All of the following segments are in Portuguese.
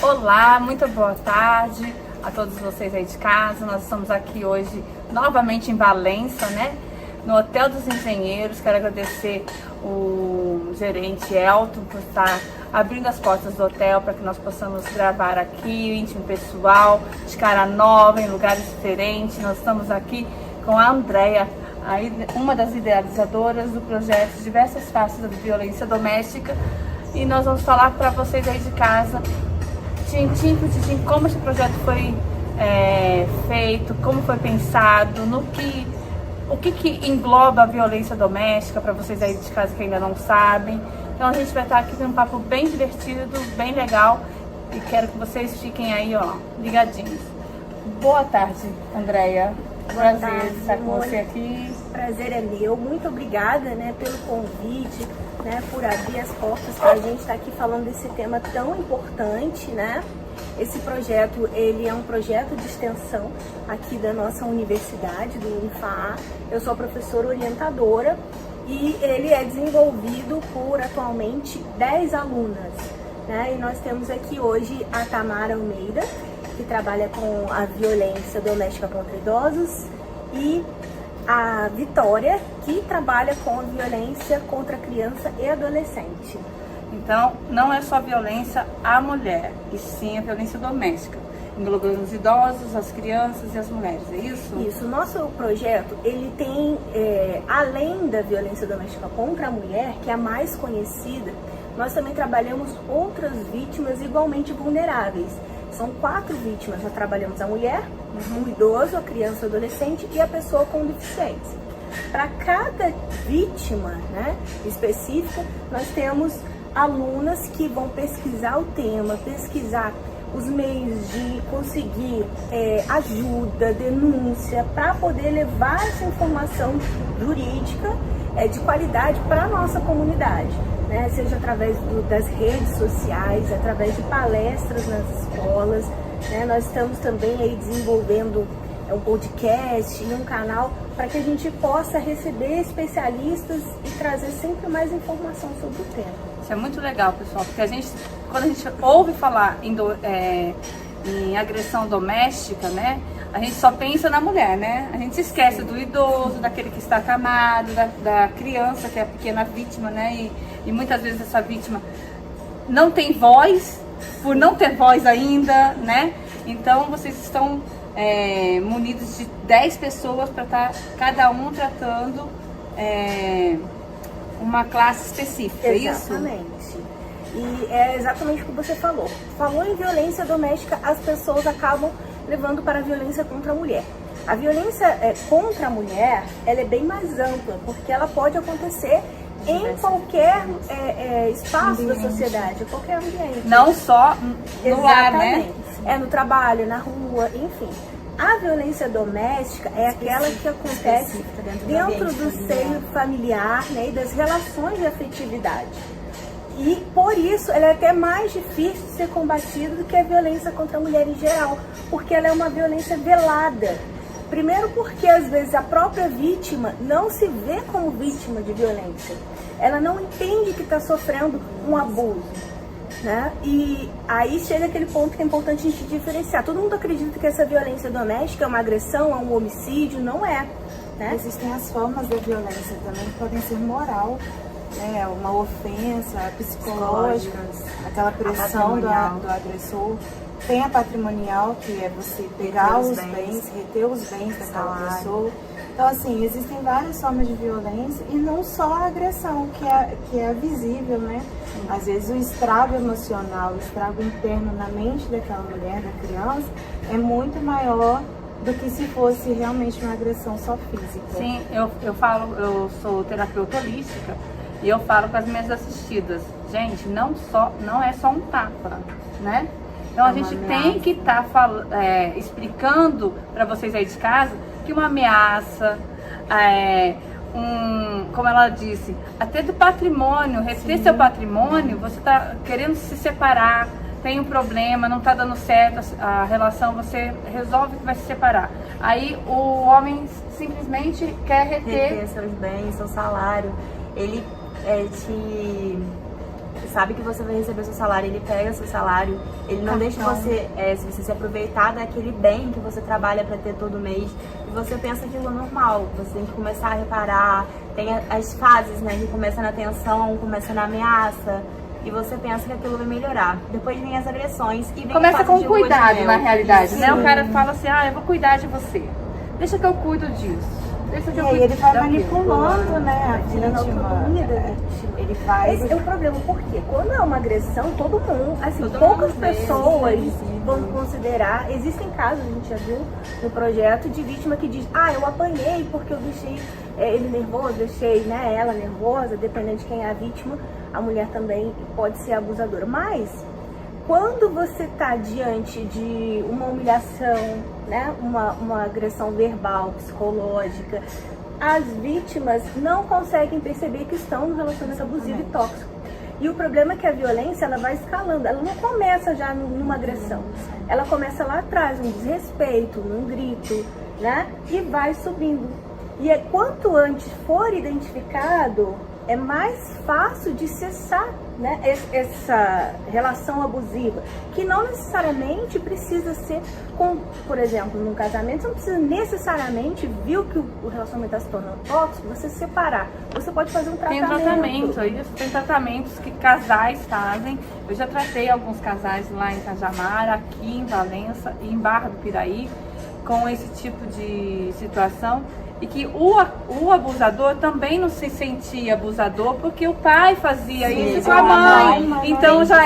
Olá, muito boa tarde a todos vocês aí de casa. Nós estamos aqui hoje novamente em Valença, né? No Hotel dos Engenheiros. Quero agradecer o gerente Elton por estar abrindo as portas do hotel para que nós possamos gravar aqui o íntimo pessoal, de cara nova, em lugares diferentes. Nós estamos aqui com a Andréia, uma das idealizadoras do projeto Diversas Faces da Violência Doméstica, e nós vamos falar para vocês aí de casa tintim por tintim como esse projeto foi feito, como foi pensado, o que engloba a violência doméstica, para vocês aí de casa que ainda não sabem. Então a gente vai estar aqui com um papo bem divertido, bem legal, e quero que vocês fiquem aí, ó, ligadinhos. Boa tarde, Andréia. Prazer estar com você aqui. Prazer é meu. Muito obrigada, né, pelo convite, né, por abrir as portas para a gente estar aqui falando desse tema tão importante, né? Esse projeto, ele é um projeto de extensão aqui da nossa universidade, do UniFAA. Eu sou a professora orientadora e ele é desenvolvido por atualmente 10 alunas, né? E nós temos aqui hoje a Tamara Almeida, que trabalha com a violência doméstica contra idosos, e a Vitória, que trabalha com a violência contra criança e adolescente. Então, não é só violência à mulher, e sim a violência doméstica, englobando os idosos, as crianças e as mulheres, é isso? Isso. Nosso projeto, ele tem, além da violência doméstica contra a mulher, que é a mais conhecida, nós também trabalhamos outras vítimas igualmente vulneráveis. São 4 vítimas. Nós trabalhamos a mulher, o idoso, a criança, o adolescente e a pessoa com deficiência. Para cada vítima, né, específica, nós temos alunas que vão pesquisar o tema, pesquisar os meios de conseguir ajuda, denúncia, para poder levar essa informação jurídica de qualidade para a nossa comunidade, né? Seja através das redes sociais, através de palestras nas escolas, né? Nós estamos também aí desenvolvendo um podcast e um canal para que a gente possa receber especialistas e trazer sempre mais informação sobre o tema. Isso é muito legal, pessoal, porque quando a gente ouve falar em agressão doméstica, né, a gente só pensa na mulher, né? A gente se esquece do idoso, daquele que está acamado, da criança, que é a pequena vítima, né? E muitas vezes essa vítima não tem voz, por não ter voz ainda, né? Então vocês estão munidos de 10 pessoas para estar cada um tratando uma classe específica, é isso? Exatamente. E é exatamente o que você falou. Falou em violência doméstica, as pessoas acabam levando para a violência contra a mulher. A violência contra a mulher, ela é bem mais ampla, porque ela pode acontecer em qualquer espaço da sociedade, em qualquer ambiente. Não só no lar, né? É no trabalho, na rua, enfim. A violência doméstica é aquela que acontece dentro do seio familiar, né, e das relações de afetividade. E por isso ela é até mais difícil de ser combatida do que a violência contra a mulher em geral, porque ela é uma violência velada. Primeiro porque às vezes a própria vítima não se vê como vítima de violência. Ela não entende que está sofrendo um abuso, né? E aí chega aquele ponto que é importante a gente diferenciar. Todo mundo acredita que essa violência doméstica é uma agressão, é um homicídio, não é, né? Existem as formas da violência também que podem ser moral, né? Uma ofensa psicológica, aquela pressão do agressor. Tem a patrimonial, que é você pegar os bens, reter os bens daquela pessoa. Então, assim, existem várias formas de violência e não só a agressão, que é visível, né? Às vezes o estrago emocional, o estrago interno na mente daquela mulher, da criança, é muito maior do que se fosse realmente uma agressão só física. Sim, eu sou terapeuta holística e eu falo com as minhas assistidas, gente, não é só um tapa, né? Então a gente tem que estar explicando para vocês aí de casa que uma ameaça, como ela disse, até do patrimônio, reter seu patrimônio, você está querendo se separar, tem um problema, não está dando certo a relação, você resolve que vai se separar. Aí o homem simplesmente quer reter seus bens, seu salário. Ele te Você sabe que você vai receber seu salário, ele pega seu salário, ele não deixa você, se você se aproveitar daquele bem que você trabalha para ter todo mês, e você pensa aquilo normal, você tem que começar a reparar, tem as fases, né, que começa na tensão, começa na ameaça, e você pensa que aquilo vai melhorar. Depois vem as agressões e vem Começa com cuidado, na realidade, Isso. né? O cara fala assim, eu vou cuidar de você. Deixa que eu cuido disso. Deixa que eu E aí cuido ele vai daquilo. manipulando, né, a Tirando a autonomia da vítima. vítima. Ele vai... Esse é o problema, porque quando é uma agressão, todo mundo, assim, Todo poucas mundo vê, pessoas sim. vão considerar. Existem casos, a gente já viu no projeto, de vítima que diz, eu apanhei porque eu deixei ele nervoso, deixei, né, ela nervosa, dependendo de quem é a vítima, a mulher também pode ser abusadora. Mas quando você está diante de uma humilhação, né, uma agressão verbal, psicológica, as vítimas não conseguem perceber que estão no relacionamento abusivo e tóxico. E o problema é que a violência, ela vai escalando, ela não começa já numa agressão, ela começa lá atrás, um desrespeito, num grito, né, e vai subindo. E quanto antes for identificado, é mais fácil de cessar, né, essa relação abusiva, que não necessariamente precisa ser com, por exemplo, num casamento, você não precisa necessariamente, viu que o relacionamento está se tornando tóxico, você se separar. Você pode fazer um Tem tratamento. tratamento, tem tratamentos que casais fazem. Eu já tratei alguns casais lá em Cajamar, aqui em Valença e em Barra do Piraí, com esse tipo de situação. E que o abusador também não se sentia abusador porque o pai fazia isso com a mãe. Então já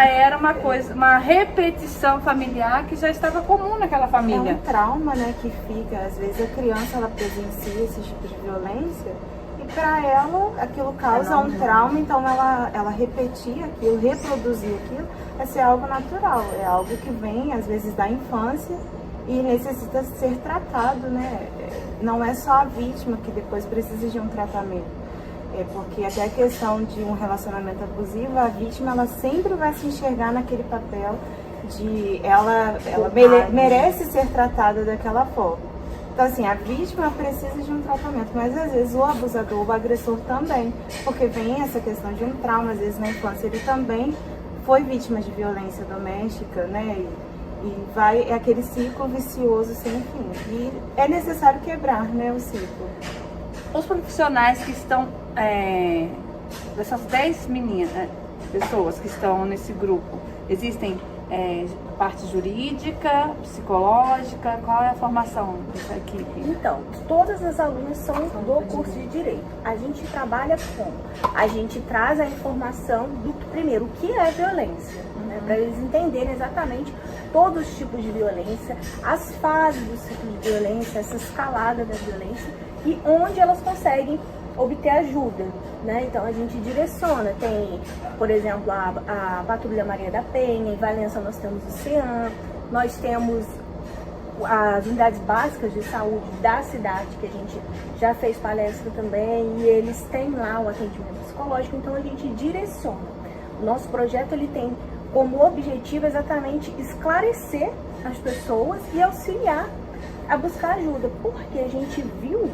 era uma coisa, uma repetição familiar que já estava comum naquela É família. um trauma, né, que fica, às vezes a criança ela presencia esse tipo de violência e para ela aquilo causa um trauma, então ela repetir aquilo, reproduzir aquilo, é ser algo natural, é algo que vem às vezes da infância e necessita ser tratado, né? Não é só a vítima que depois precisa de um tratamento. Porque até a questão de um relacionamento abusivo, a vítima ela sempre vai se enxergar naquele papel de ela merece ser tratada daquela forma. Então assim, a vítima precisa de um tratamento, mas às vezes o abusador, o agressor também, porque vem essa questão de um trauma, às vezes na infância ele também foi vítima de violência doméstica, né? E vai, é aquele ciclo vicioso sem fim. E é necessário quebrar, né, o ciclo. Os profissionais que estão, dessas 10 pessoas que estão nesse grupo, existem parte jurídica, psicológica, qual é a formação dessa equipe? Então, todas as alunas são do curso de Direito. A gente trabalha a gente traz a informação do que, primeiro, o que é violência, né, para eles entenderem exatamente todos os tipos de violência, as fases do ciclo de violência, essa escalada da violência e onde elas conseguem obter ajuda, né? Então a gente direciona, tem, por exemplo, a Patrulha Maria da Penha, em Valença nós temos o CEAM, nós temos as unidades básicas de saúde da cidade, que a gente já fez palestra também, e eles têm lá o atendimento psicológico, então a gente direciona. O nosso projeto ele tem como objetivo exatamente esclarecer as pessoas e auxiliar a buscar ajuda, porque a gente viu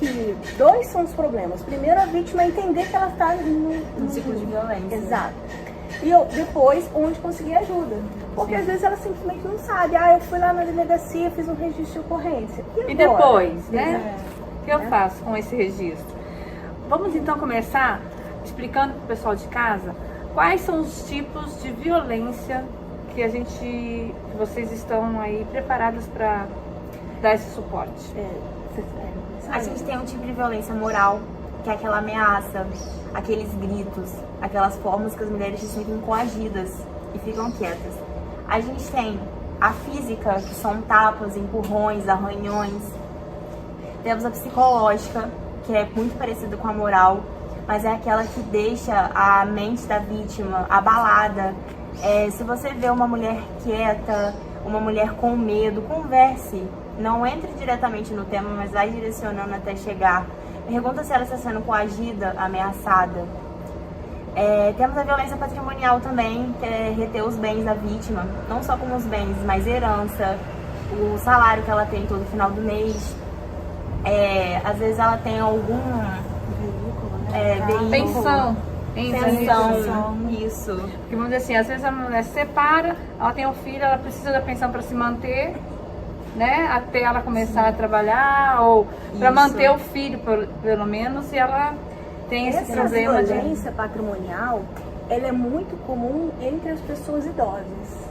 que dois são os problemas. Primeiro, a vítima entender que ela está no ciclo de violência. Exato. E depois, onde conseguir ajuda. Porque às vezes ela simplesmente não sabe. Eu fui lá na delegacia, fiz um registro de ocorrência. E depois, né? Exato. O que eu faço com esse registro? Vamos então começar explicando para o pessoal de casa quais são os tipos de violência que vocês estão aí preparadas para dar esse suporte. A gente tem um tipo de violência moral, que é aquela ameaça, aqueles gritos, aquelas formas que as mulheres se sentem coagidas e ficam quietas. A gente tem a física, que são tapas, empurrões, arranhões. Temos a psicológica, que é muito parecida com a moral, mas é aquela que deixa a mente da vítima abalada. Se você vê uma mulher quieta, uma mulher com medo, converse. Não entre diretamente no tema, mas vai direcionando até chegar. Pergunta se ela está sendo coagida, ameaçada. Temos a violência patrimonial também, que é reter os bens da vítima. Não só como os bens, mas herança, o salário que ela tem todo final do mês. Às vezes ela tem algum veículo, Pensão. Pensão, isso. Porque vamos dizer assim, às vezes a mulher se separa, ela tem um filho, ela precisa da pensão para se manter, né? Até ela começar a trabalhar, ou para manter o filho, pelo menos, e ela tem esse problema de... Essa violência patrimonial, ela é muito comum entre as pessoas idosas,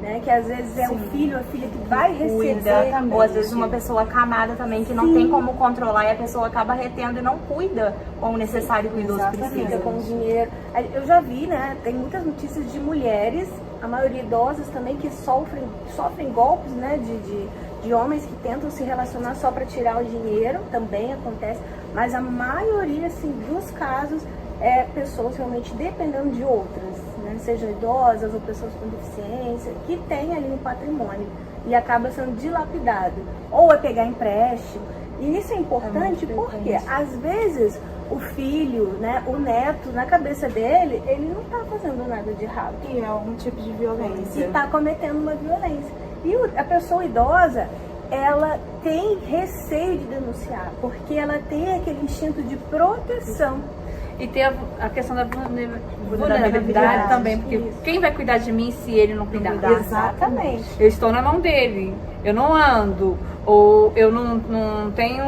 né? Que às vezes é o filho ou a filha que vai receber. Ou às vezes uma pessoa acamada também, que não tem como controlar e a pessoa acaba retendo e não cuida como necessário que o idoso precisa. Com dinheiro. Eu já vi, né? Tem muitas notícias de mulheres, a maioria idosas também, que sofrem golpes, né? De homens que tentam se relacionar só para tirar o dinheiro, também acontece. Mas a maioria, assim, dos casos é pessoas realmente dependendo de outras, né? Sejam idosas ou pessoas com deficiência, que tem ali um patrimônio e acaba sendo dilapidado. Ou é pegar empréstimo. E isso é importante porque, às vezes, o filho, né, o neto, na cabeça dele, ele não está fazendo nada de errado. E é um tipo de violência. E está cometendo uma violência. E a pessoa idosa, ela tem receio de denunciar, porque ela tem aquele instinto de proteção. E tem a questão da vulnerabilidade também, porque quem vai cuidar de mim se ele não cuidar? Exatamente. Eu estou na mão dele, eu não ando, ou eu não tenho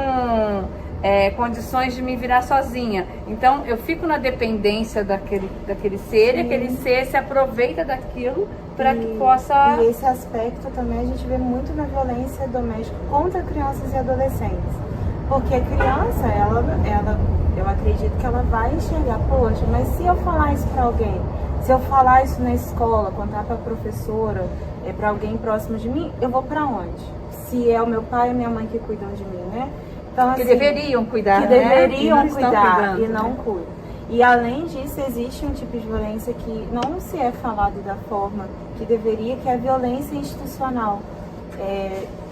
condições de me virar sozinha. Então eu fico na dependência daquele ser, e aquele ser se aproveita daquilo para que possa... E esse aspecto também a gente vê muito na violência doméstica contra crianças e adolescentes. Porque a criança, eu acredito que ela vai enxergar, poxa, mas se eu falar isso para alguém, se eu falar isso na escola, contar para a professora, para alguém próximo de mim, eu vou para onde? Se é o meu pai e a minha mãe que cuidam de mim, né? Então, assim, que deveriam cuidar, que deveriam cuidar e não cuidam. E além disso, existe um tipo de violência que não se é falado da forma que deveria, que é a violência institucional.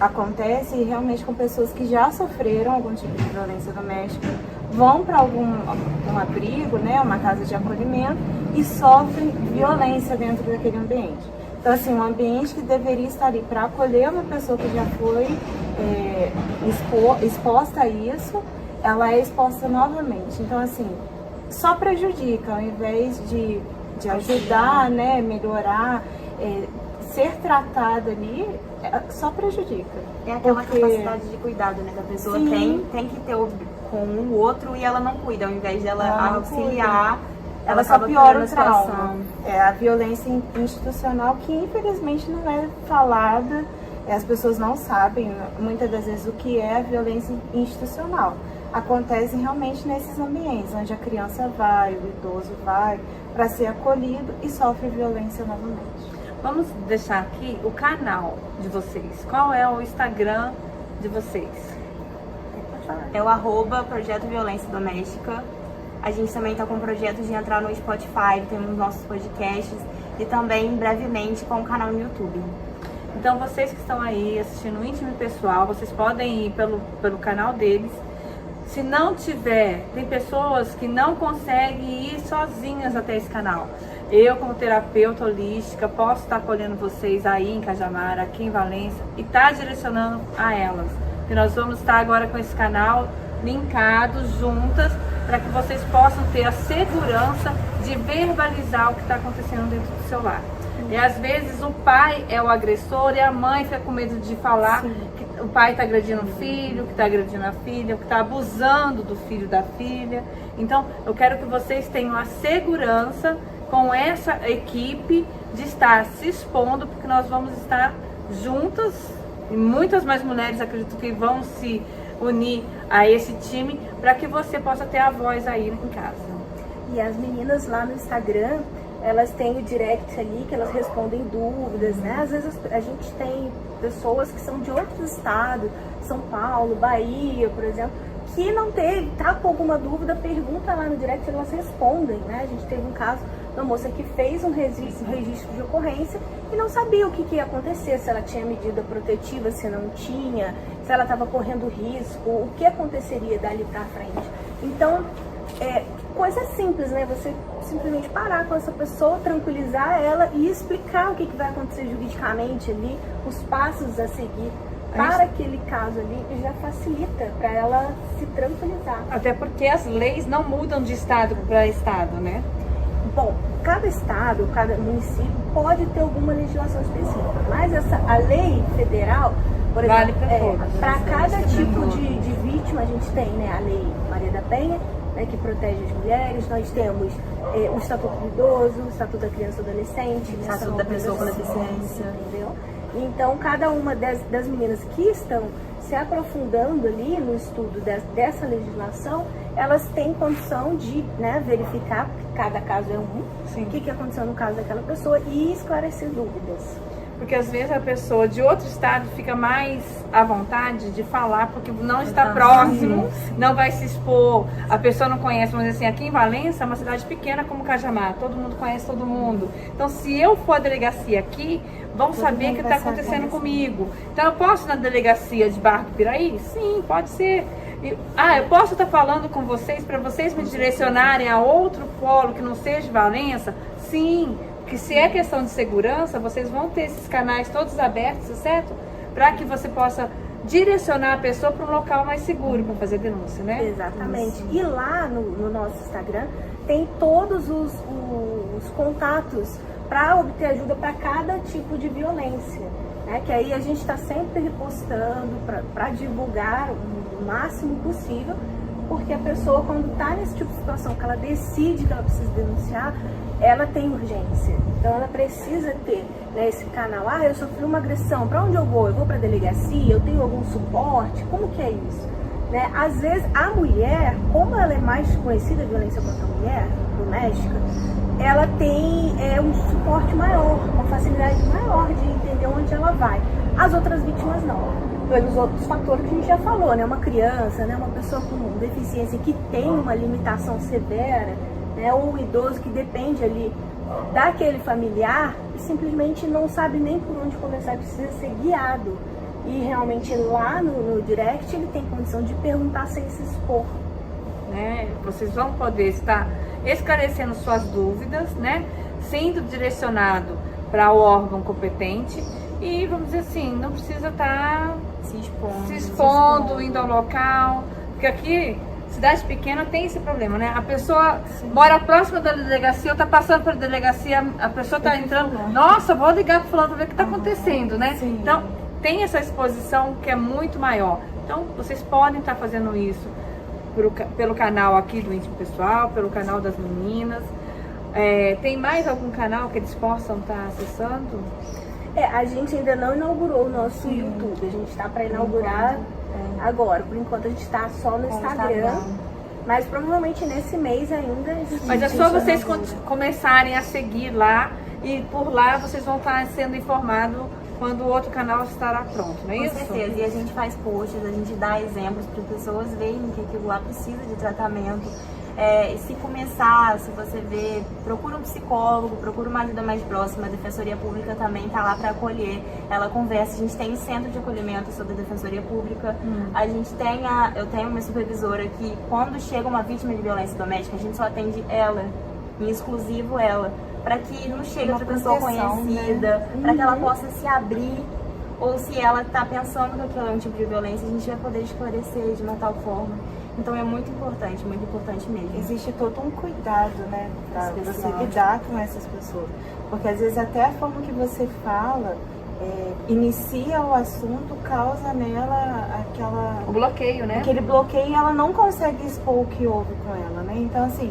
Acontece realmente com pessoas que já sofreram algum tipo de violência doméstica, vão para um abrigo, né, uma casa de acolhimento, e sofrem violência dentro daquele ambiente. Então, assim, um ambiente que deveria estar ali para acolher uma pessoa que já foi exposta a isso, ela é exposta novamente. Então, assim, só prejudica, ao invés de ajudar, né, melhorar, ser tratada ali, só prejudica. É aquela capacidade de cuidado, né, que a pessoa tem que ter com o outro, e ela não cuida, ao invés dela auxiliar, ela só piora o trauma. É a violência institucional que infelizmente não é falada, as pessoas não sabem muitas das vezes o que é a violência institucional. Acontece realmente nesses ambientes onde a criança vai, o idoso vai para ser acolhido e sofre violência novamente. Vamos deixar aqui o canal de vocês. Qual é o Instagram de vocês? É o @Projeto Violência Doméstica. A gente também está com um projeto de entrar no Spotify, temos nossos podcasts, e também brevemente com o canal no YouTube. Então vocês que estão aí assistindo o Íntimo e Pessoal, vocês podem ir pelo canal deles. Se não tiver, tem pessoas que não conseguem ir sozinhas até esse canal. Eu, como terapeuta holística, posso estar acolhendo vocês aí em Cajamar, aqui em Valência, e estar direcionando a elas. E nós vamos estar agora com esse canal linkados juntas, para que vocês possam ter a segurança de verbalizar o que está acontecendo dentro do seu lar. E às vezes o pai é o agressor e a mãe fica com medo de falar que o pai está agredindo o filho, que está agredindo a filha, que está abusando do filho da filha. Então eu quero que vocês tenham a segurança com essa equipe de estar se expondo, porque nós vamos estar juntas, e muitas mais mulheres acredito que vão se unir a esse time, para que você possa ter a voz aí em casa. E as meninas lá no Instagram, elas têm o direct ali, que elas respondem dúvidas, né? Às vezes a gente tem pessoas que são de outros estados, São Paulo, Bahia, por exemplo, que não tá com alguma dúvida, pergunta lá no direct, elas respondem, né? A gente teve um caso de uma moça que fez um registro de ocorrência e não sabia o que ia acontecer, se ela tinha medida protetiva, se não tinha, se ela estava correndo risco, o que aconteceria dali pra frente. Então, coisa simples, né? Você simplesmente parar com essa pessoa, tranquilizar ela e explicar o que vai acontecer juridicamente ali, os passos a seguir para aquele caso ali, e já facilita para ela se tranquilizar. Até porque as leis não mudam de estado para estado, né? Bom, cada estado, cada município pode ter alguma legislação específica, mas a lei federal, por Vale exemplo, para para cada tipo de vítima, a gente tem, né, a Lei Maria da Penha, né, que protege as mulheres, nós temos o Estatuto do Idoso, o Estatuto da Criança e do Adolescente, o Estatuto da Pessoa com Deficiência. Entendeu? Então, cada uma das meninas que estão se aprofundando ali no estudo dessa legislação, elas têm condição de, né, verificar, porque cada caso é o que aconteceu no caso daquela pessoa e esclarecer dúvidas. Porque às vezes a pessoa de outro estado fica mais à vontade de falar porque não está próximo, não vai se expor, a pessoa não conhece, vamos dizer assim, aqui em Valença é uma cidade pequena como Cajamar, todo mundo conhece todo mundo. Então se eu for à delegacia aqui, vão saber o que está acontecendo comigo. Então eu posso ir na delegacia de Barra do Piraí? Sim, pode ser. Eu posso estar falando com vocês para vocês me direcionarem a outro polo que não seja Valença? Sim. Que se é questão de segurança, vocês vão ter esses canais todos abertos, certo? Para que você possa direcionar a pessoa para um local mais seguro para fazer denúncia, né? Exatamente. E lá no nosso Instagram tem todos os contatos para obter ajuda para cada tipo de violência, né? Que aí a gente está sempre repostando para divulgar o máximo possível, porque a pessoa, quando está nesse tipo de situação, que ela decide que ela precisa denunciar, ela tem urgência. Então ela precisa ter, né, esse canal. Eu sofri uma agressão, para onde eu vou? Eu vou para a delegacia? Eu tenho algum suporte? Como que é isso? Né? Às vezes a mulher, como ela é mais conhecida, a violência contra a mulher doméstica, ela tem um suporte maior, uma facilidade maior de entender onde ela vai. As outras vítimas não. Pelos outros fatores que a gente já falou, né? Uma criança, né? Uma pessoa com deficiência que tem uma limitação severa, né? Ou um idoso que depende ali daquele familiar e simplesmente não sabe nem por onde começar e precisa ser guiado. E realmente lá no direct ele tem condição de perguntar sem se expor. Né? Vocês vão poder estar esclarecendo suas dúvidas, né? Sendo direcionado para o órgão competente e, vamos dizer assim, não precisa estar se expondo, indo ao local, porque aqui, cidade pequena, tem esse problema, né? A pessoa mora próxima da delegacia, ou tá passando pela delegacia, a pessoa tá entrando, nossa, vou ligar pro fulano para ver o que tá acontecendo, né? Sim. Então, tem essa exposição que é muito maior. Então, vocês podem estar fazendo isso pelo canal aqui do Íntimo Pessoal, pelo canal das meninas. Tem mais algum canal que eles possam estar acessando? A gente ainda não inaugurou o nosso YouTube, a gente está para inaugurar agora. Por enquanto a gente está só no Instagram, mas provavelmente nesse mês ainda. Mas é só vocês começarem a seguir lá e por lá vocês vão estar sendo informados quando o outro canal estará pronto, não é isso? Com certeza, e a gente faz posts, a gente dá exemplos para as pessoas verem que aquilo lá precisa de tratamento. E se começar, se você vê, procura um psicólogo, procura uma ajuda mais próxima. A Defensoria Pública também está lá para acolher, ela conversa. A gente tem um centro de acolhimento sobre a Defensoria Pública. A gente tem eu tenho uma supervisora que, quando chega uma vítima de violência doméstica, a gente só atende ela, em exclusivo ela, para que não chegue outra pessoa conhecida, né? Para que ela possa se abrir, ou se ela está pensando que aquilo é um tipo de violência, a gente vai poder esclarecer de uma tal forma. Então é muito importante mesmo. Existe todo um cuidado, né, para você lidar com essas pessoas. Porque às vezes até a forma que você fala, inicia o assunto, causa nela o bloqueio, né? Aquele bloqueio e ela não consegue expor o que houve com ela, né? Então assim,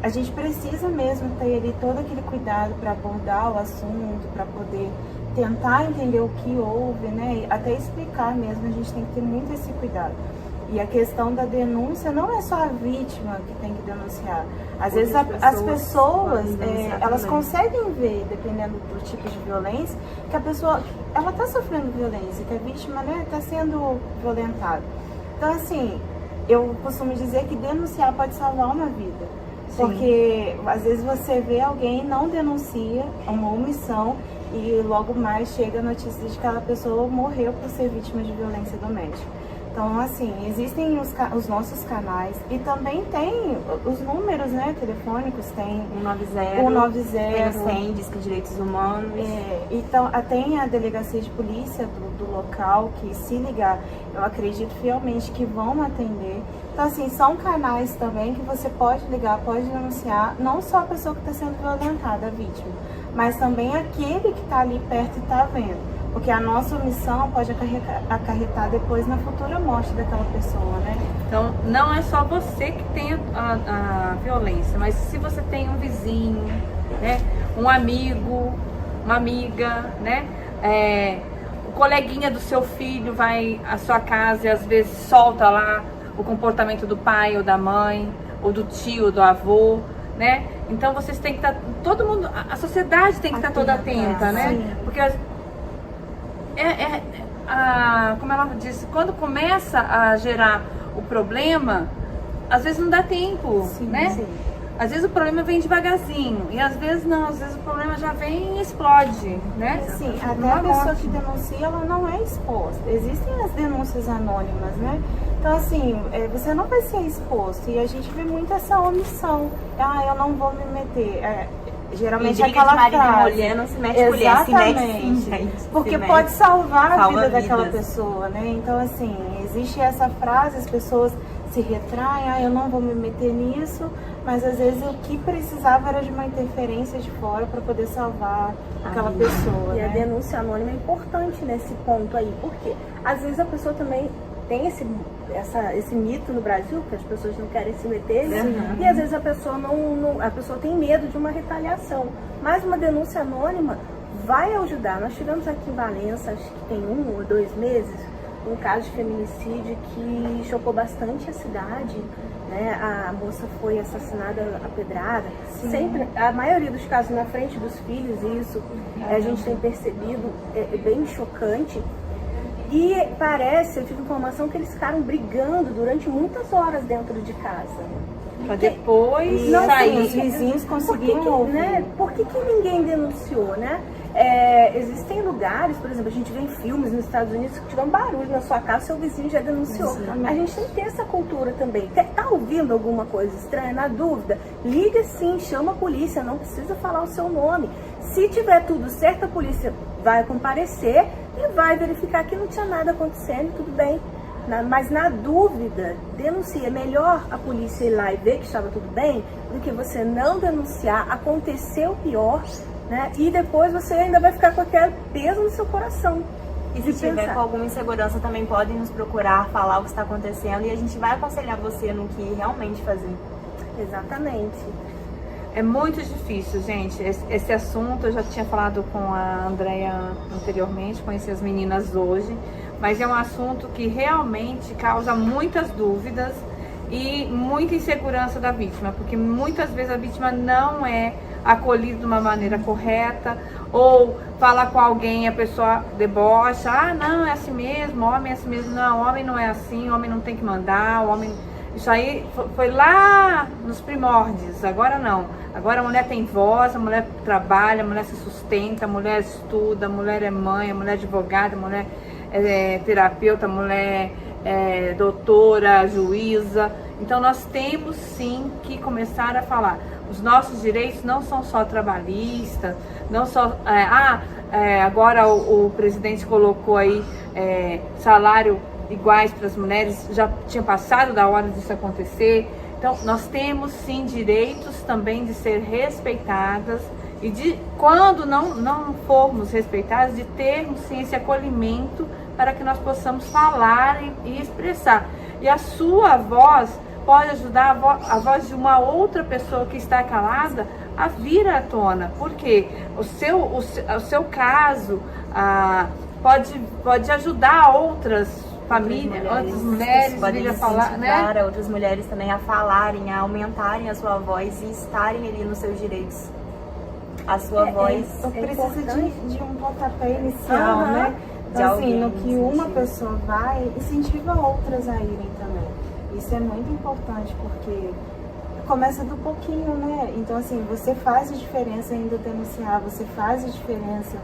a gente precisa mesmo ter ali todo aquele cuidado para abordar o assunto, para poder tentar entender o que houve, né? E até explicar mesmo, a gente tem que ter muito esse cuidado. E a questão da denúncia não é só a vítima que tem que denunciar. Às vezes as pessoas elas conseguem ver, dependendo do tipo de violência, que a pessoa ela está sofrendo violência, que a vítima, né, está sendo violentada. Então assim, eu costumo dizer que denunciar pode salvar uma vida. Sim. Porque às vezes você vê alguém, não denuncia, uma omissão, e logo mais chega a notícia de que aquela pessoa morreu por ser vítima de violência doméstica. Então, assim, existem os nossos canais e também tem os números, né, telefônicos, tem 190, tem o SEM, Disque Direitos Humanos. Então, tem a delegacia de polícia do local, que se ligar, eu acredito fielmente que vão atender. Então, assim, são canais também que você pode ligar, pode denunciar, não só a pessoa que está sendo violentada, a vítima, mas também aquele que está ali perto e está vendo. Porque a nossa omissão pode acarretar depois na futura morte daquela pessoa, né? Então, não é só você que tem a violência, mas se você tem um vizinho, né? Um amigo, uma amiga, né? O coleguinha do seu filho vai à sua casa e às vezes solta lá o comportamento do pai ou da mãe, ou do tio, ou do avô, né? Então, vocês têm que estar, todo mundo, a sociedade tem que estar toda atenta, né? Sim. Porque como ela disse, quando começa a gerar o problema, às vezes não dá tempo, Sim, né? sim. Às vezes o problema vem devagarzinho e às vezes não, às vezes o problema já vem e explode, né? Sim, até Uma a pessoa morte. que denuncia, ela não é exposta. Existem as denúncias anônimas, né? Então, assim, você não vai ser exposto. E a gente vê muito essa omissão. Eu não vou me meter. Geralmente E aquela de marido frase. e mulher não se mete colher, se mete sim, gente. Porque Se pode mete. salvar a Salva vida daquela vidas. pessoa, né? Então, assim, existe essa frase, as pessoas se retraem, eu não vou me meter nisso, mas às vezes o que precisava era de uma interferência de fora para poder salvar aquela pessoa, E a né? denúncia anônima é importante nesse ponto aí, porque às vezes a pessoa também tem esse mito no Brasil, que as pessoas não querem se meter, né? E às vezes a pessoa a pessoa tem medo de uma retaliação. Mas uma denúncia anônima vai ajudar. Nós tivemos aqui em Valença, acho que tem 1 ou 2 meses, um caso de feminicídio que chocou bastante a cidade, né? A moça foi assassinada a pedrada. Sempre, a maioria dos casos na frente dos filhos, isso a gente tem percebido, é bem chocante. E parece, eu tive informação que eles ficaram brigando durante muitas horas dentro de casa. Pra depois Não, sair. sim, os vizinhos conseguiram ouvir. Né? Por que ninguém denunciou, né? Existem lugares, por exemplo, a gente vê em filmes nos Estados Unidos que tiver um barulho na sua casa, seu vizinho já denunciou. A gente tem que ter essa cultura também. Tá ouvindo alguma coisa estranha? Na dúvida, liga sim, chama a polícia, não precisa falar o seu nome. Se tiver tudo certo, a polícia vai comparecer e vai verificar que não tinha nada acontecendo, tudo bem. Mas na dúvida, denuncie. É melhor a polícia ir lá e ver que estava tudo bem do que você não denunciar, acontecer o pior, né? E depois você ainda vai ficar com aquele peso no seu coração. E se tiver com alguma insegurança, também podem nos procurar, falar o que está acontecendo e a gente vai aconselhar você no que realmente fazer. Exatamente. É muito difícil, gente. Esse assunto eu já tinha falado com a Andréia anteriormente, conheci as meninas hoje, mas é um assunto que realmente causa muitas dúvidas e muita insegurança da vítima, porque muitas vezes a vítima não é acolhida de uma maneira correta, ou fala com alguém, a pessoa debocha, não, é assim mesmo, homem é assim mesmo, não, homem não é assim, homem não tem que mandar, homem... Isso aí foi lá nos primórdios, agora não. Agora a mulher tem voz, a mulher trabalha, a mulher se sustenta, a mulher estuda, a mulher é mãe, a mulher é advogada, a mulher é terapeuta, a mulher é doutora, juíza. Então nós temos sim que começar a falar. Os nossos direitos não são só trabalhistas, não só... agora o presidente colocou aí salário iguais para as mulheres, já tinha passado da hora disso acontecer. Então, nós temos sim direitos também de ser respeitadas e de, quando não formos respeitadas, de termos sim esse acolhimento para que nós possamos falar e expressar. E a sua voz pode ajudar a voz de uma outra pessoa que está calada a vir à tona, porque o seu caso pode ajudar outras famílias, outras mulheres podem vir a falar, né? outras mulheres também a falarem, a aumentarem a sua voz e estarem ali nos seus direitos. A sua voz precisa de um pontapé inicial, né? Então, assim, no que uma pessoa vai, incentiva outras a irem também. Isso é muito importante, porque começa do pouquinho, né? Então, assim, você faz a diferença indo denunciar, você faz a diferença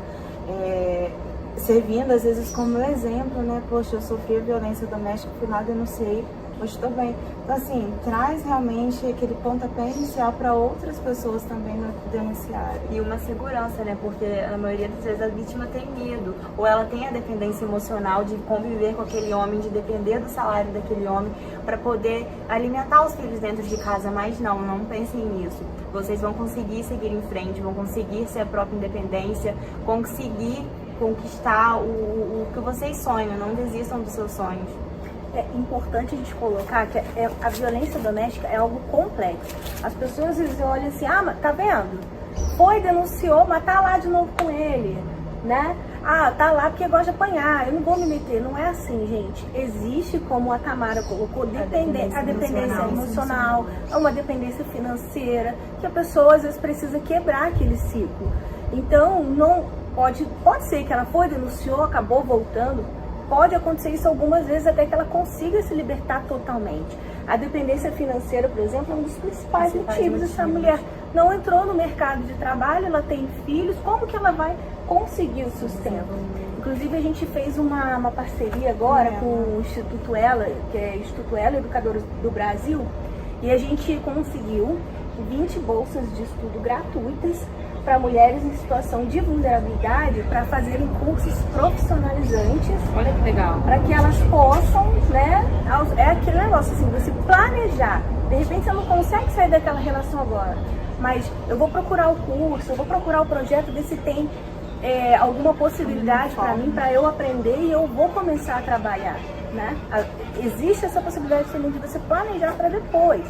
servindo às vezes como exemplo, né? Poxa, eu sofri violência doméstica, fui lá, denunciei, hoje estou bem. Então, assim, traz realmente aquele pontapé inicial para outras pessoas também denunciarem. E uma segurança, né? Porque na maioria das vezes a vítima tem medo, ou ela tem a dependência emocional de conviver com aquele homem, de depender do salário daquele homem para poder alimentar os filhos dentro de casa. Mas não pensem nisso. Vocês vão conseguir seguir em frente, vão conseguir ser a própria independência, conseguir conquistar o que vocês sonham. Não desistam dos seus sonhos. É importante a gente colocar que a violência doméstica é algo complexo. As pessoas às vezes olham assim, ah, mas tá vendo? Foi, denunciou, mas tá lá de novo com ele, né? Ah, tá lá porque gosta de apanhar, eu não vou me meter. Não é assim, gente. Existe, como a Tamara colocou, a dependência emocional, uma dependência financeira, que a pessoa às vezes precisa quebrar aquele ciclo. Então, não pode ser que ela foi, denunciou, acabou voltando. Pode acontecer isso algumas vezes até que ela consiga se libertar totalmente. A dependência financeira, por exemplo, é um dos principais motivos. Essa mulher não entrou no mercado de trabalho, ela tem filhos, como que ela vai conseguir o sustento? Inclusive, a gente fez uma parceria agora com o Instituto Ela, que é o Instituto Ela Educadores do Brasil, e a gente conseguiu 20 bolsas de estudo gratuitas para mulheres em situação de vulnerabilidade para fazerem cursos profissionalizantes. Olha que legal. Para que elas possam, né? É aquele negócio assim, você planejar. De repente você não consegue sair daquela relação agora, mas eu vou procurar o curso, eu vou procurar o projeto, ver se tem alguma possibilidade para mim, para eu aprender e eu vou começar a trabalhar, né? Existe essa possibilidade também de você planejar para depois.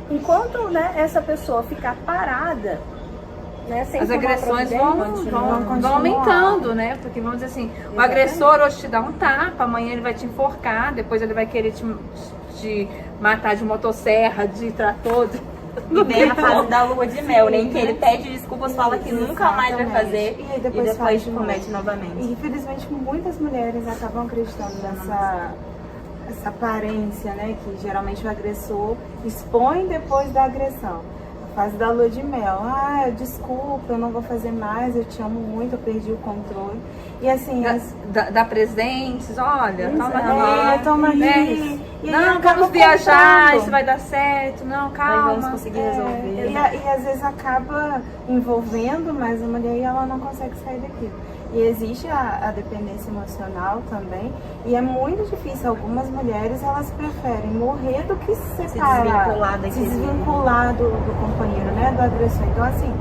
Enquanto, né, essa pessoa ficar parada, né, as agressões vão aumentando, né? Porque vamos dizer assim, o agressor hoje te dá um tapa, amanhã ele vai te enforcar, depois ele vai querer te matar de motosserra, de trator. E vem a fase da lua de mel, né? Em que ele pede desculpas, fala que nunca mais vai fazer e depois comete novamente. E infelizmente muitas mulheres acabam acreditando nessa aparência, né? Que geralmente o agressor expõe depois da agressão. Fase da lua de mel, desculpa, eu não vou fazer mais, eu te amo muito, eu perdi o controle. E assim, dá presentes, olha, toma aqui, né? E não, vamos viajar, isso vai dar certo, não, calma. Vamos conseguir resolver. E às vezes acaba envolvendo mais a mulher e ela não consegue sair daquilo. E existe a dependência emocional também, e é muito difícil. Algumas mulheres, elas preferem morrer do que se separar, se desvincular do companheiro, né, do agressor. Então, assim,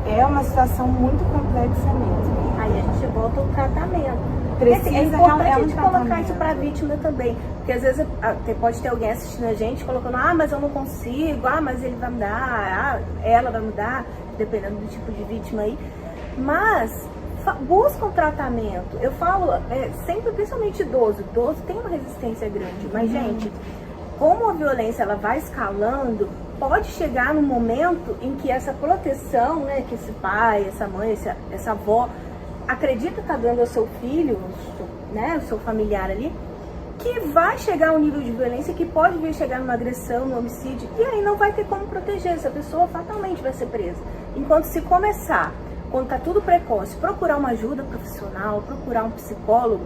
é uma situação muito complexa mesmo. Aí a gente volta ao tratamento. É importante a gente colocar isso para a vítima também, porque às vezes pode ter alguém assistindo a gente colocando, mas eu não consigo, mas ele vai mudar, ela vai mudar, dependendo do tipo de vítima aí. Mas busca um tratamento. Eu falo sempre, principalmente idoso tem uma resistência grande, mas gente, como a violência ela vai escalando, pode chegar num momento em que essa proteção, né, que esse pai, essa mãe, essa avó acredita estar dando ao seu filho, né, o seu familiar ali, que vai chegar a um nível de violência que pode vir chegar numa agressão, num homicídio, e aí não vai ter como proteger, essa pessoa fatalmente vai ser presa. Enquanto se começar, quando está tudo precoce, procurar uma ajuda profissional, procurar um psicólogo,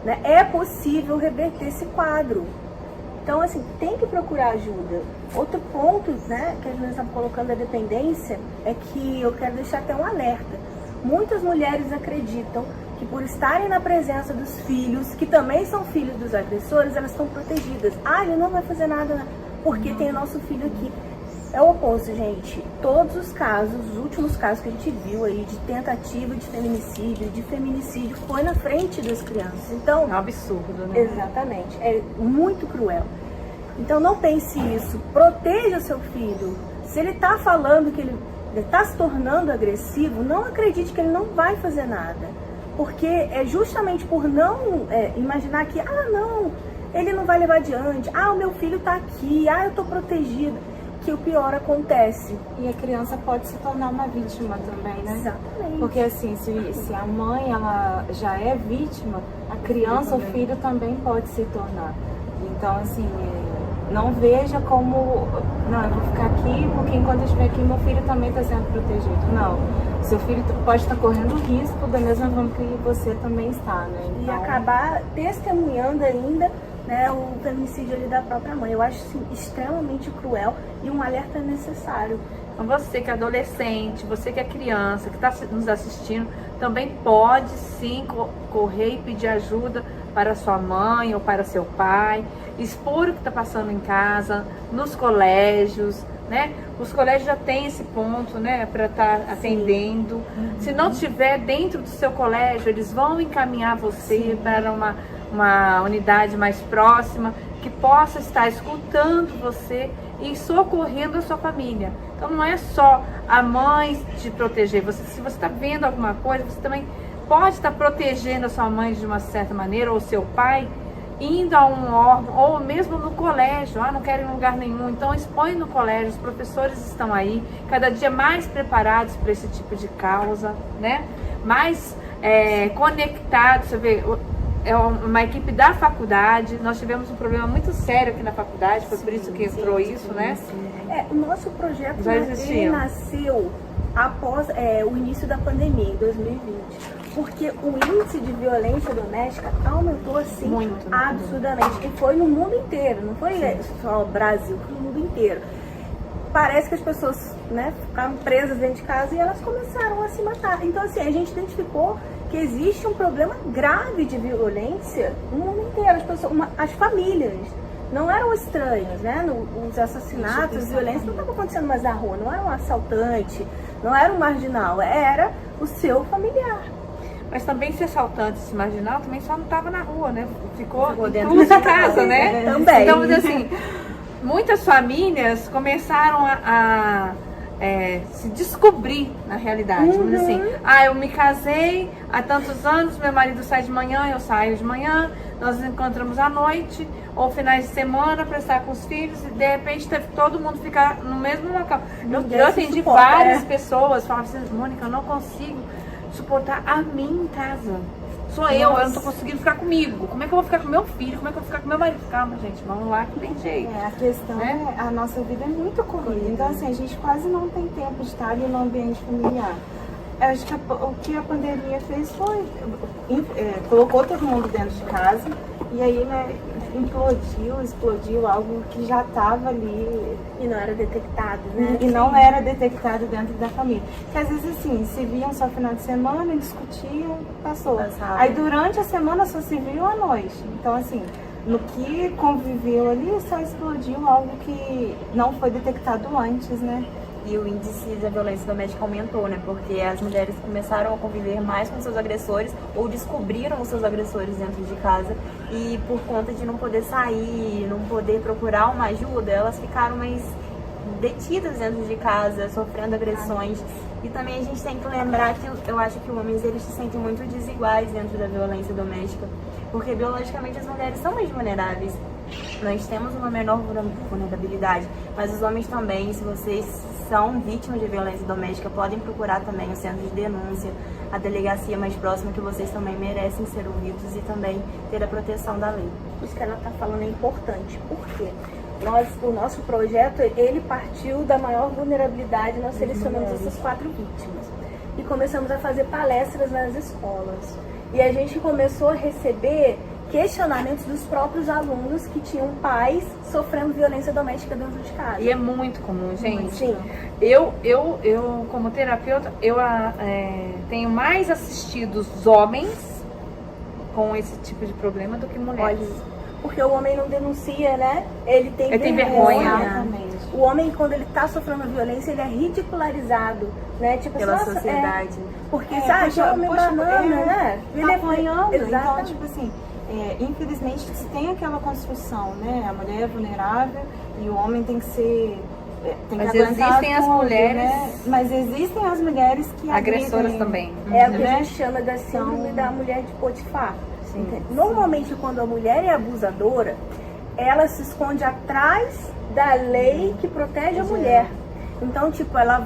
né, é possível reverter esse quadro. Então, assim, tem que procurar ajuda. Outro ponto, né, que a gente está colocando da dependência, é que eu quero deixar até um alerta. Muitas mulheres acreditam que por estarem na presença dos filhos, que também são filhos dos agressores, elas estão protegidas. Ele não vai fazer nada porque tem o nosso filho aqui. É o oposto, gente. Todos os casos, os últimos casos que a gente viu aí de tentativa de feminicídio, foi na frente das crianças. Então, é um absurdo, né? Exatamente. É muito cruel. Então não pense isso. Proteja o seu filho. Se ele está falando que ele está se tornando agressivo, não acredite que ele não vai fazer nada. Porque é justamente por não imaginar que, não, ele não vai levar adiante. O meu filho está aqui, eu estou protegido, que o pior acontece. E a criança pode se tornar uma vítima também, né? Exatamente. Porque assim, se a mãe ela já é vítima, a criança, o filho também pode se tornar. Então, assim, não veja como, não, eu vou ficar aqui porque enquanto eu estiver aqui meu filho também está sendo protegido. Não, seu filho pode estar correndo risco da mesma forma que você também está, né? E Então, acabar testemunhando ainda, né, o feminicídio ali da própria mãe. Eu acho assim, extremamente cruel e um alerta necessário. Então você que é adolescente, você que é criança, que está nos assistindo, também pode sim correr e pedir ajuda para sua mãe ou para seu pai, expor o que está passando em casa, nos colégios, né? Os colégios já têm esse ponto, né, para estar atendendo. Se não tiver dentro do seu colégio, eles vão encaminhar você para uma unidade mais próxima, que possa estar escutando você e socorrendo a sua família. Então não é só a mãe te proteger. Se você está vendo alguma coisa, você também pode estar protegendo a sua mãe de uma certa maneira, ou seu pai, indo a um órgão, ou mesmo no colégio. Não quero ir em lugar nenhum, então expõe no colégio. Os professores estão aí, cada dia mais preparados para esse tipo de causa, né? Mais conectados. Você vê, é uma equipe da faculdade. Nós tivemos um problema muito sério aqui na faculdade, foi por isso que entrou isso, né? O nosso projeto Já ele existia. nasceu após o início da pandemia, em 2020. Porque o índice de violência doméstica aumentou assim Muito, absurdamente. E foi no mundo inteiro, não foi só no Brasil, foi no mundo inteiro. Parece que as pessoas, né, ficaram presas dentro de casa e elas começaram a se matar. Então, assim, a gente identificou que existe um problema grave de violência no mundo inteiro. As famílias não eram estranhas, né? Os assassinatos, as violências não estavam acontecendo mais na rua. Não era um assaltante, não era um marginal, era o seu familiar. Mas também esse assaltante, esse marginal, também só não estava na rua, né? Ficou dentro de casa, né? Também. Então, assim, muitas famílias começaram a se descobrir na realidade. Vamos dizer assim, eu me casei há tantos anos, meu marido sai de manhã, eu saio de manhã, nós nos encontramos à noite ou finais de semana para estar com os filhos, e de repente teve todo mundo ficar no mesmo local. Eu atendi várias pessoas, falavam assim: Mônica, eu não consigo suportar a mim em casa. Sou eu não tô conseguindo ficar comigo. Como é que eu vou ficar com meu filho? Como é que eu vou ficar com meu marido? Calma, gente, vamos lá que tem jeito. A questão a nossa vida é muito corrida. Então, assim, a gente quase não tem tempo de estar ali no ambiente familiar. Eu acho que o que a pandemia fez foi colocou todo mundo dentro de casa e aí, né, explodiu algo que já estava ali e não era detectado, né? E não era detectado dentro da família. Porque às vezes assim, se viam só final de semana, discutiam, passou. Aí durante a semana só se viu à noite. Então assim, no que conviveu ali, só explodiu algo que não foi detectado antes, né? E o índice da violência doméstica aumentou, né? Porque as mulheres começaram a conviver mais com seus agressores ou descobriram os seus agressores dentro de casa e por conta de não poder sair, não poder procurar uma ajuda, elas ficaram mais detidas dentro de casa, sofrendo agressões. E também a gente tem que lembrar que eu acho que os homens eles se sentem muito desiguais dentro da violência doméstica, porque biologicamente as mulheres são mais vulneráveis. Nós temos uma menor vulnerabilidade, mas os homens também, se vocês são vítimas de violência doméstica, podem procurar também o centro de denúncia, a delegacia mais próxima, que vocês também merecem ser ouvidos e também ter a proteção da lei. Isso que ela está falando é importante, porque o nosso projeto, ele partiu da maior vulnerabilidade, nós selecionamos essas 4 vítimas e começamos a fazer palestras nas escolas. E a gente começou a receber questionamentos dos próprios alunos que tinham pais sofrendo violência doméstica dentro de casa. E é muito comum, gente. Sim. Eu como terapeuta, tenho mais assistido os homens com esse tipo de problema do que mulheres. Porque o homem não denuncia, né? Ele tem vergonha. Exatamente. O homem, quando ele tá sofrendo violência, ele é ridicularizado, né? Tipo, pela sociedade. Porque, sabe, é homem banana, né? Ele é apanhando. Então, tipo assim, infelizmente tem aquela construção, né? A mulher é vulnerável e o homem tem que ser... Mas existem as mulheres... Né? Mas existem as mulheres que agressoras também. É o que a gente chama da síndrome da mulher de Potifar. Normalmente, quando a mulher é abusadora, ela se esconde atrás da lei que protege a mulher. Então, tipo, ela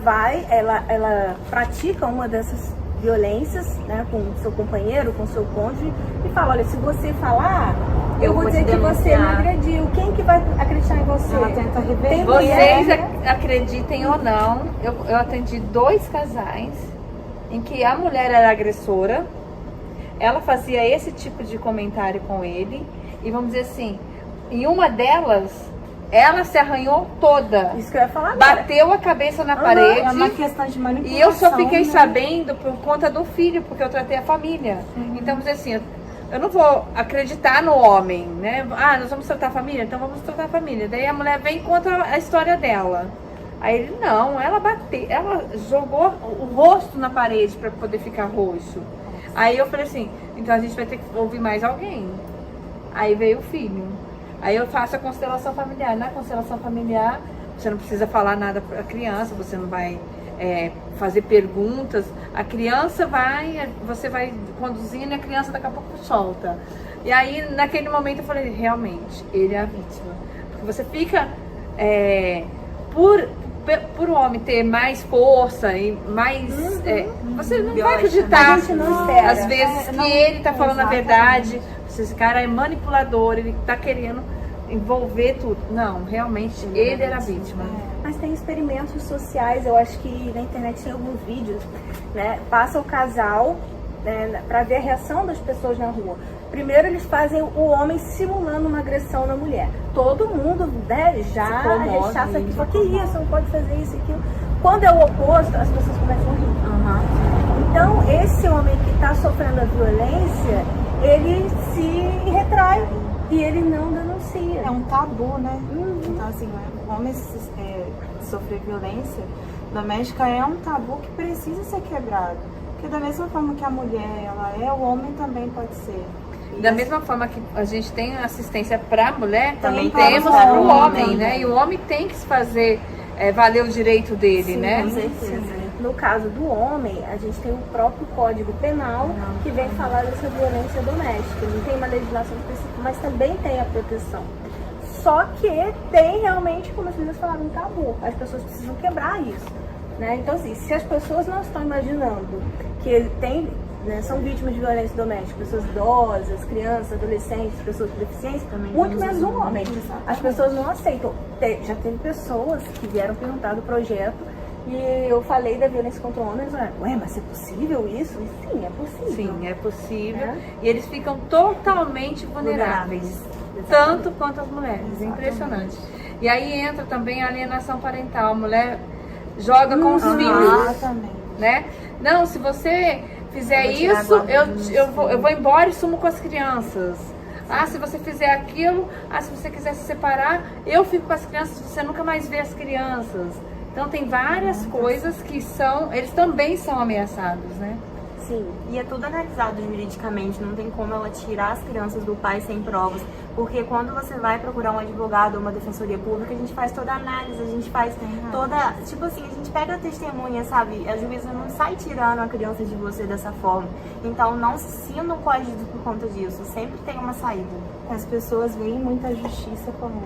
pratica uma dessas violências, né, com o seu companheiro, com o seu cônjuge, e fala: olha, se você falar, eu vou dizer que você me agrediu. Quem que vai acreditar em você? Ela tenta reverter. Vocês acreditem ou não, eu atendi 2 casais em que a mulher era agressora, ela fazia esse tipo de comentário com ele, e vamos dizer assim, em uma delas, ela se arranhou toda. Isso que eu ia falar agora. Bateu a cabeça na parede. É uma questão de manipulação. E eu só fiquei né? sabendo por conta do filho, porque eu tratei a família. Então, vamos dizer assim, eu não vou acreditar no homem, né? Ah, nós vamos tratar a família? Então vamos tratar a família. Daí a mulher vem e conta a história dela. Aí ele, não, ela bateu, ela jogou o rosto na parede para poder ficar roxo. Aí eu falei assim, então a gente vai ter que ouvir mais alguém. Aí veio o filho. Aí eu faço a constelação familiar. Na constelação familiar, você não precisa falar nada para a criança, você não vai fazer perguntas. A criança vai, você vai conduzindo e a criança daqui a pouco solta. E aí, naquele momento, eu falei, realmente, ele é a vítima. Porque você fica, por o homem ter mais força e mais... você não vai acreditar, às vezes, que ele está falando a verdade. Esse cara é manipulador, ele está querendo envolver tudo. Não, realmente, ele era a vítima. Mas tem experimentos sociais, eu acho que na internet tem alguns vídeos, né? Passa o casal, né, para ver a reação das pessoas na rua. Primeiro eles fazem o homem simulando uma agressão na mulher. Todo mundo, né, já rechaça aqui, fala, que isso, não pode fazer isso e aquilo. Quando é o oposto, as pessoas começam a rir. Então, esse homem que está sofrendo a violência, ele se retrai e ele não denuncia. É um tabu, né? Então, assim, o homem sofrer violência doméstica é um tabu que precisa ser quebrado. Porque da mesma forma que a mulher ela é, o homem também pode ser. Da mesma forma que a gente tem assistência para a mulher, também para temos o para o homem, homem, né? E o homem tem que se fazer valer o direito dele, Sim, né? com certeza. No caso do homem, a gente tem o próprio Código Penal que vem falar dessa violência doméstica. Não tem uma legislação específica, mas também tem a proteção. Só que tem realmente, como as meninas falaram, um tabu. As pessoas precisam quebrar isso, né? Então, assim, se as pessoas não estão imaginando que tem, né, são vítimas de violência doméstica, pessoas idosas, crianças, adolescentes, pessoas com deficiência, muito menos um homem. As pessoas não aceitam. Já teve pessoas que vieram perguntar do projeto e eu falei da violência contra homens, ué, mas é possível isso? E sim, é possível. Sim, é possível. E eles ficam totalmente vulneráveis. Tanto quanto as mulheres. Impressionante. E aí entra também a alienação parental. A mulher joga com os filhos. Né? Não, se você fizer isso, eu vou embora e sumo com as crianças. Ah, se você fizer aquilo, se você quiser se separar, eu fico com as crianças, você nunca mais vê as crianças. Então tem várias coisas que eles também são ameaçados, né? Sim, e é tudo analisado juridicamente, não tem como ela tirar as crianças do pai sem provas, porque quando você vai procurar um advogado ou uma defensoria pública, a gente faz toda a análise, a gente faz toda, tipo assim, a gente pega a testemunha, sabe, a juíza não sai tirando a criança de você dessa forma, então não se sintam coagidos por conta disso, sempre tem uma saída. As pessoas veem muita justiça como,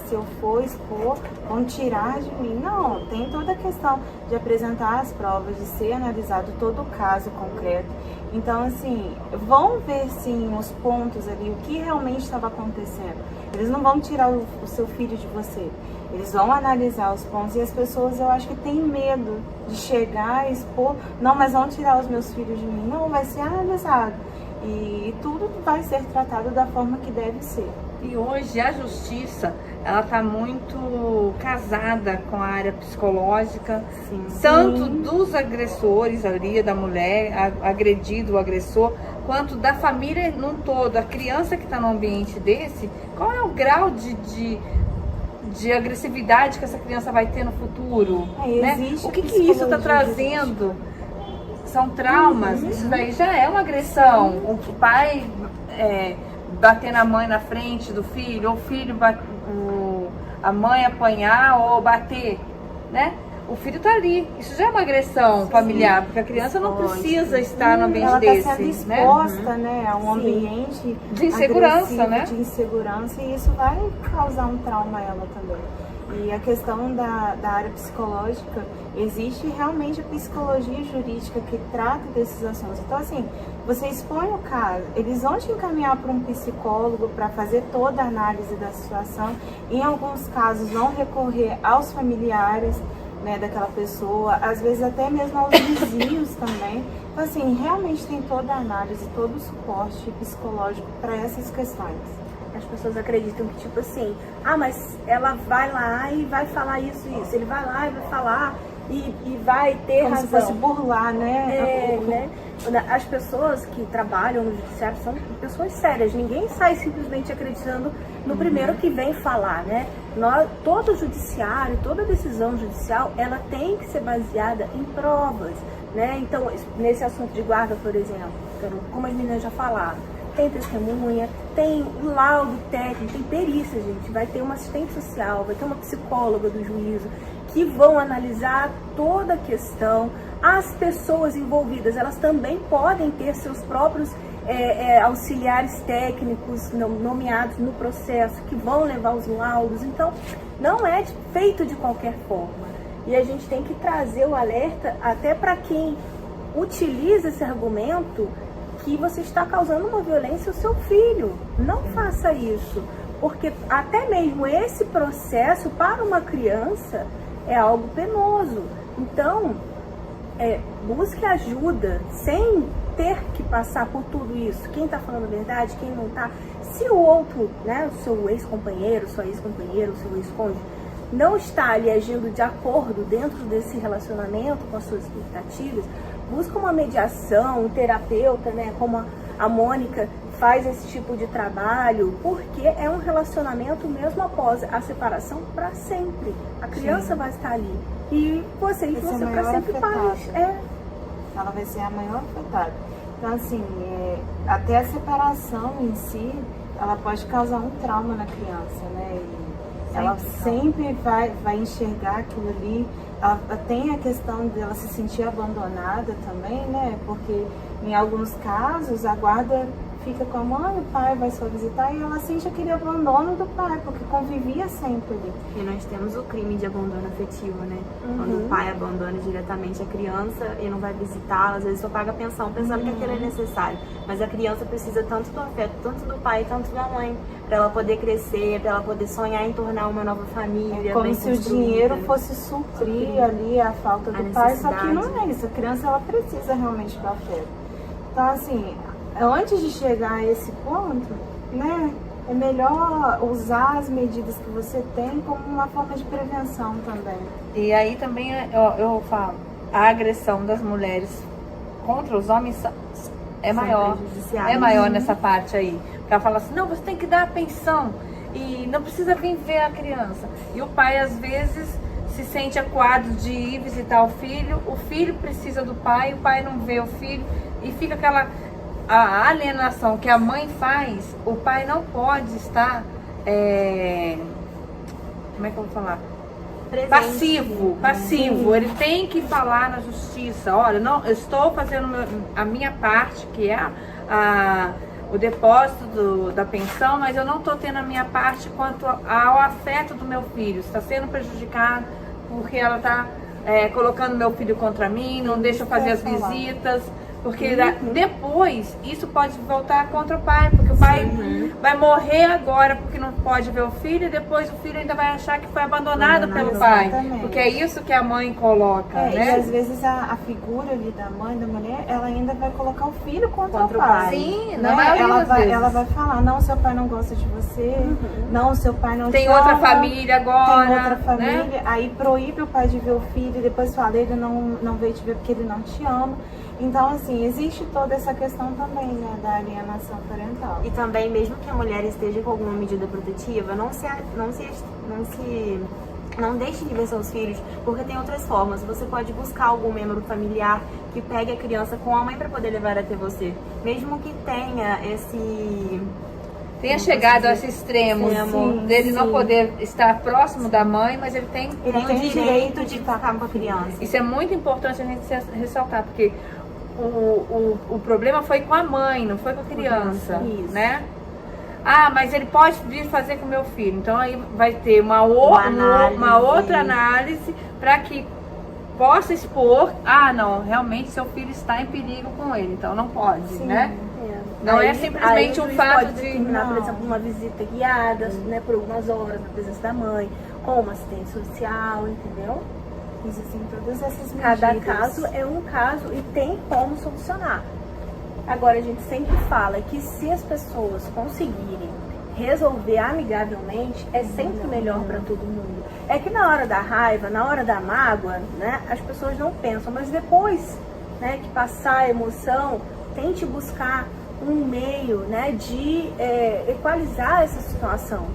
se eu for expor, vão tirar de mim. Não, tem toda a questão de apresentar as provas, de ser analisado todo o caso concreto. Então, assim, vão ver, sim, os pontos ali, o que realmente estava acontecendo. Eles não vão tirar o seu filho de você. Eles vão analisar os pontos e as pessoas, eu acho que têm medo de chegar e expor. Não, mas vão tirar os meus filhos de mim. Não, vai ser analisado. E tudo vai ser tratado da forma que deve ser. E hoje a justiça, ela está muito casada com a área psicológica, tanto dos agressores ali, da mulher agredido, o agressor, quanto da família num todo. A criança que está num ambiente desse, qual é o grau de agressividade que essa criança vai ter no futuro? Né? O que isso está trazendo? São traumas, isso daí já é uma agressão. O pai bater na mãe na frente do filho, ou o filho a mãe apanhar ou bater, né? O filho tá ali. Isso já é uma agressão familiar, porque a criança não precisa estar no ambiente desse. Ela está sendo exposta, né, a um ambiente de insegurança, né? De insegurança, e isso vai causar um trauma a ela também. E a questão da área psicológica, existe realmente a psicologia jurídica que trata desses assuntos. Então, assim, você expõe o caso, eles vão te encaminhar para um psicólogo para fazer toda a análise da situação. Em alguns casos, vão recorrer aos familiares, né, daquela pessoa, às vezes até mesmo aos vizinhos também. Então, assim, realmente tem toda a análise, todo o suporte psicológico para essas questões. As pessoas acreditam que, tipo assim, mas ela vai lá e vai falar isso e isso. Ele vai lá e vai falar e vai ter como razão. Se fosse burlar, né? Né? As pessoas que trabalham no judiciário são pessoas sérias. Ninguém sai simplesmente acreditando no primeiro que vem falar, né? Todo judiciário, toda decisão judicial, ela tem que ser baseada em provas, né? Então, nesse assunto de guarda, por exemplo, como as meninas já falaram, tem testemunha, tem um laudo técnico, tem perícia, gente. Vai ter uma assistente social, vai ter uma psicóloga do juízo, que vão analisar toda a questão. As pessoas envolvidas, elas também podem ter seus próprios auxiliares técnicos nomeados no processo, que vão levar os laudos. Então, não é feito de qualquer forma. E a gente tem que trazer o alerta até para quem utiliza esse argumento que você está causando uma violência ao seu filho. Não faça isso, porque até mesmo esse processo para uma criança é algo penoso. Então, busque ajuda sem ter que passar por tudo isso. Quem está falando a verdade, quem não está. Se o outro, né, o seu ex-companheiro, sua ex-companheira, o seu ex-cônjuge, não está ali agindo de acordo dentro desse relacionamento com as suas expectativas, busca uma mediação, um terapeuta, né, como a Mônica faz esse tipo de trabalho, porque é um relacionamento mesmo após a separação para sempre. A criança vai estar ali e você para sempre pais. Ela vai ser a maior afetada. Então, assim, até a separação em si, ela pode causar um trauma na criança, né? E ela sempre vai enxergar aquilo ali. Ela tem a questão dela se sentir abandonada também, né? Porque em alguns casos a guarda fica com a mãe, o pai vai só visitar e ela sente aquele abandono do pai, porque convivia sempre ali. E nós temos o crime de abandono afetivo, né? Quando o pai abandona diretamente a criança e não vai visitá-la, às vezes só paga pensão pensando que aquilo é necessário. Mas a criança precisa tanto do afeto, tanto do pai, tanto da mãe, para ela poder crescer, para ela poder sonhar em tornar uma nova família. Como se o dinheiro fosse suprir ali a falta do pai, só que não é isso. A criança, ela precisa realmente do afeto. Então, assim, antes de chegar a esse ponto, né, é melhor usar as medidas que você tem como uma forma de prevenção também. E aí também eu falo, a agressão das mulheres contra os homens é maior nessa parte aí. Porque ela fala assim, não, você tem que dar a pensão e não precisa vir ver a criança. E o pai às vezes se sente acuado de ir visitar o filho precisa do pai, o pai não vê o filho e fica aquela a alienação que a mãe faz. O pai não pode estar como é que eu vou falar? Passivo. Ele tem que falar na justiça, olha, não, eu estou fazendo a minha parte, que é o depósito da pensão, mas eu não estou tendo a minha parte quanto ao afeto do meu filho. Está sendo prejudicado porque ela está colocando meu filho contra mim, não deixa eu fazer as visitas. Porque depois isso pode voltar contra o pai, porque o pai vai morrer agora porque não pode ver o filho, e depois o filho ainda vai achar que foi abandonado pelo pai. Porque é isso que a mãe coloca, né? E às vezes a figura ali da mãe, da mulher, ela ainda vai colocar o filho contra o pai. Sim, né? na maioria das vezes. Ela vai falar, não, seu pai não gosta de você, não, seu pai não tem te outra ama, família agora. Tem outra família, né? Aí proíbe o pai de ver o filho, e depois fala, ele não veio te ver porque ele não te ama. Então, assim, existe toda essa questão também, né, da alienação parental. E também, mesmo que a mulher esteja com alguma medida protetiva, não deixe de ver seus filhos, porque tem outras formas. Você pode buscar algum membro familiar que pegue a criança com a mãe para poder levar até você. Mesmo que tenha chegado a esse extremo dele não poder estar próximo da mãe, mas ele tem o direito de ficar com a criança. Isso é muito importante a gente ressaltar, porque o problema foi com a mãe, não foi com a criança, né? Mas ele pode vir fazer com o meu filho. Então aí vai ter uma outra análise para que possa expor, não, realmente seu filho está em perigo com ele, então não pode, né? Não é simplesmente um fato de determinar, por exemplo, uma visita guiada, né, por algumas horas na presença da mãe, com uma assistente social, entendeu? Existem todas essas medidas. Cada caso é um caso e tem como solucionar. Agora, a gente sempre fala que se as pessoas conseguirem resolver amigavelmente, é sempre melhor para todo mundo. É que na hora da raiva, na hora da mágoa, né, as pessoas não pensam, mas depois, né, que passar a emoção, tente buscar um meio, né, de equalizar essa situação